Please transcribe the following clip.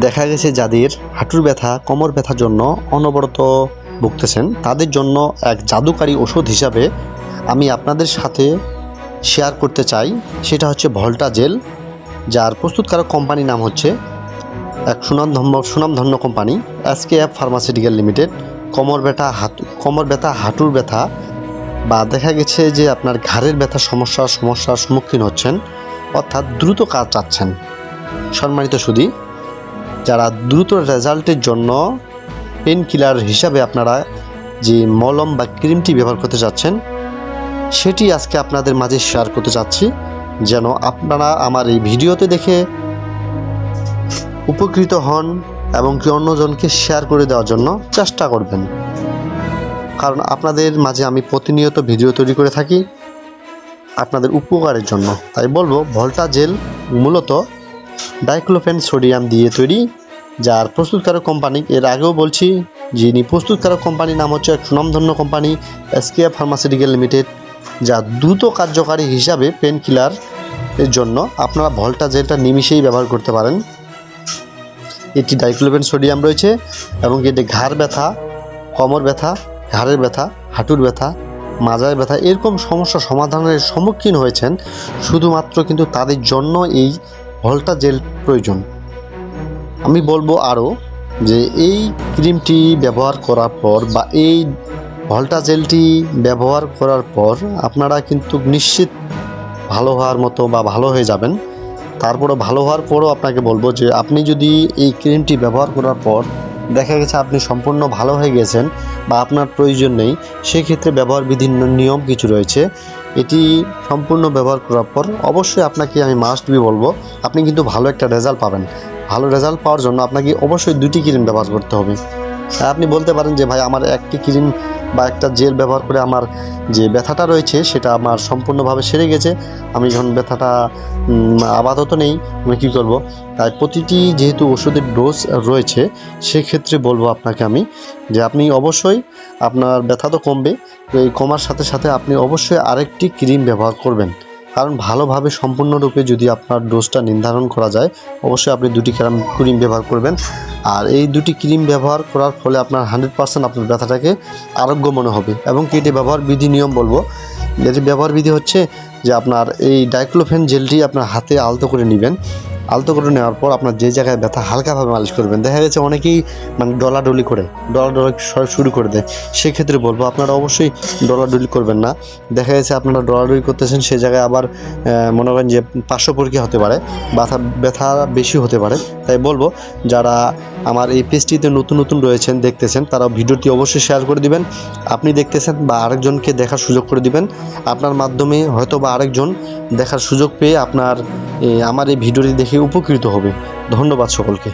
দেখা গেছে যাদের হাঁটুর ব্যথা কোমর ব্যথার জন্য অনবরত ভুগতেছেন তাদের জন্য এক জাদুকারী ওষুধ হিসাবে আমি আপনাদের সাথে শেয়ার করতে চাই। সেটা হচ্ছে ভল্টা জেল, যার প্রস্তুতকারক কোম্পানির নাম হচ্ছে এক সুনামধন্য কোম্পানি SKF ফার্মাসিউটিক্যাল লিমিটেড। কোমর ব্যথা হাঁটুর ব্যথা বা দেখা গেছে যে আপনার ঘাড়ের ব্যথা সমস্যার সম্মুখীন হচ্ছেন, অর্থাৎ দ্রুত কাজ চাচ্ছেন। সম্মানিত সুধী, যারা দ্রুত রেজাল্টের জন্য পেন কিলার হিসাবে আপনারা যে মলম বা ক্রিমটি ব্যবহার করতে চাচ্ছেন সেটি আজকে আপনাদের মাঝে শেয়ার করতে চাচ্ছি, যেন আপনারা আমার এই ভিডিওতে দেখে উপকৃত হন এবং কি অন্যজনকে শেয়ার করে দেওয়ার জন্য চেষ্টা করবেন। কারণ আপনাদের মাঝে আমি প্রতিনিয়ত ভিডিও তৈরি করে থাকি আপনাদের উপকারের জন্য। তাই বলবো, ভল্টা জেল মূলত ডাইক্লোফেন সোডিয়াম দিয়ে তৈরি, যার প্রস্তুতকারক কোম্পানি এর আগেও বলছি, যিনি প্রস্তুতকারক কোম্পানির নাম হচ্ছে এক সুনামধন্য কোম্পানি SKF ফার্মাসিউটিক্যাল লিমিটেড, যা দ্রুত কার্যকারী হিসাবে পেন কিলার এর জন্য আপনারা ভল্টা জেলটা নিমিষেই ব্যবহার করতে পারেন। এটি ডাইক্লোফেন সোডিয়াম রয়েছে এবং এটি ঘাড় ব্যথা, কোমর ব্যথা, ঘাড়ের ব্যথা, হাঁটুর ব্যথা, মাজার ব্যথা এরকম সমস্যা সমাধানের সম্মুখীন হয়েছেন শুধুমাত্র কিন্তু তাদের জন্য এই ভল্টা জেল প্রয়োজন। আমি বলবো আরও যে এই ক্রিমটি ব্যবহার করার পর বা এই ভল্টা জেলটি ব্যবহার করার পর আপনারা কিন্তু নিশ্চিত ভালো হওয়ার মতো বা ভালো হয়ে যাবেন। তারপরে ভালো হওয়ার পরও আপনাকে বলবো যে আপনি যদি এই ক্রিমটি ব্যবহার করার পর দেখা গেছে আপনি সম্পূর্ণ ভালো হয়ে গেছেন বা আপনার প্রয়োজন নেই, সেক্ষেত্রে ব্যবহার বিধির নিয়ম কিছু রয়েছে। এটি সম্পূর্ণ ব্যবহার করার পর অবশ্যই আপনাকে আমি মাস্ট বি বলবো, আপনি কিন্তু ভালো একটা রেজাল্ট পাবেন। ভালো রেজাল্ট পাওয়ার জন্য আপনাকে অবশ্যই 2টি ক্রিম ব্যবহার করতে হবে। আপনি বলতে পারেন যে ভাই আমার একটি ক্রিম বা একটা জেল ব্যবহার করে আমার যে ব্যথাটা রয়েছে সেটা আমার সম্পূর্ণভাবে সেরে গেছে, আমি যখন ব্যথাটা আপাতত নেই আমি কী করব। তাই প্রতিটি যেহেতু ওষুধের ডোজ রয়েছে সেক্ষেত্রে বলবো আপনাকে আমি যে আপনি অবশ্যই আপনার ব্যথা তো কমবে, এই কমার সাথে সাথে আপনি অবশ্যই আরেকটি ক্রিম ব্যবহার করবেন। কারণ ভালোভাবে সম্পূর্ণরূপে যদি আপনার ডোজটা নির্ধারণ করা যায় অবশ্যই আপনি 2টি ক্রিম ব্যবহার করবেন। আর এই 2টি ক্রিম ব্যবহার করার ফলে আপনার 100% আপনার ব্যথাটাকে আরোগ্য মনে হবে। এবং কি এটি ব্যবহার বিধি নিয়ম বলবো, যেটি ব্যবহার বিধি হচ্ছে যে আপনার এই ডাইক্লোফেন জেলটি আপনার হাতে আলতো করে নেবেন। আলতো করে নেওয়ার পর আপনার যে জায়গায় ব্যথা হালকাভাবে মালিশ করবেন। দেখা গেছে অনেকেই ডলাডলি শুরু করে দেয়, সেক্ষেত্রে বলবো আপনারা অবশ্যই ডলাডলি করবেন না। দেখা গেছে আপনারা ডলাডলি করতেছেন, সে জায়গায় আবার মনে করেন যে পার্শ্বপরীক্ষা হতে পারে, ব্যথা বেশি হতে পারে। তাই বলবো যারা আমার এই পেজটিতে নতুন রয়েছেন দেখতেছেন তারা ভিডিওটি অবশ্যই শেয়ার করে দিবেন। আপনি দেখতেছেন বা আরেকজনকে দেখার সুযোগ করে দিবেন, আপনার মাধ্যমে হয়তো বা আরেকজন দেখার সুযোগ পেয়ে আমার এই ভিডিওটি দেখে উপকৃত হবে। ধন্যবাদ সকলকে।